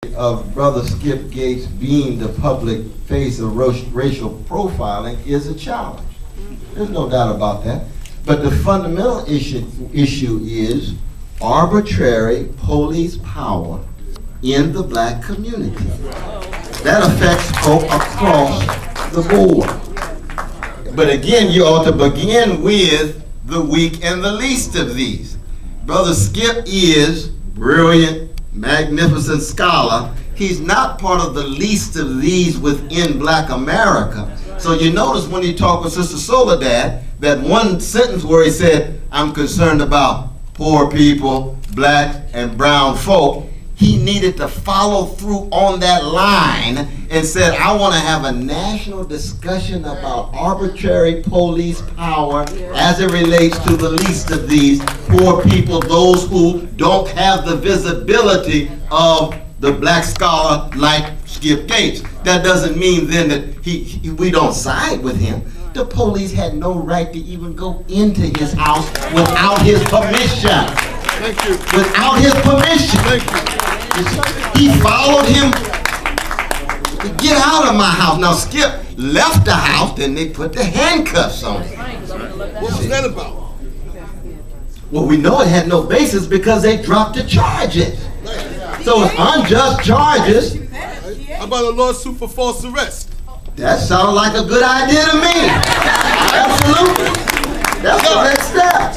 of Brother Skip Gates being the public face of racial profiling is a challenge. There's no doubt about that. But the fundamental issue is arbitrary police power in the black community. That affects folk across the board. But again, you ought to begin with the weak and the least of these. Brother Skip is brilliant, magnificent scholar. He's not part of the least of these within black America. So you notice when he talked with Sister Soledad, that one sentence where he said, I'm concerned about poor people, black and brown folk, he needed to follow through on that line and said, I want to have a national discussion about arbitrary police power as it relates to the least of these poor people, those who don't have the visibility of the black scholar like Skip Gates. That doesn't mean then that we don't side with him. The police had no right to even go into his house without his permission. Thank you. Without his permission. Thank you. He followed him to get out of my house. Now Skip left the house, then they put the handcuffs on him. What was that about? Well, we know it had no basis because they dropped the charges. So it's unjust charges. How about a lawsuit for false arrest? That sounds like a good idea to me. Absolutely. That's the next step.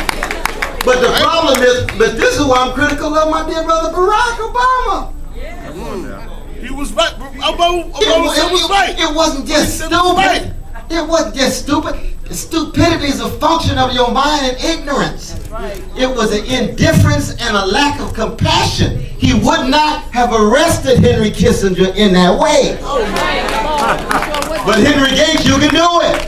But the problem is, but this is why I'm critical of my dear brother Barack Obama. He was right. Obama was right. It wasn't just stupid. It wasn't just stupid. Stupidity is a function of your mind and ignorance. It was an indifference and a lack of compassion. He would not have arrested Henry Kissinger in that way. But Henry Gates, you can do it.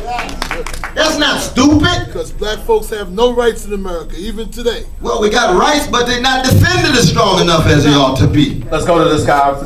That's not stupid. Because black folks have no rights in America, even today. Well, we got rights, but they're not defended as strong enough as they ought to be. Let's go to this guy.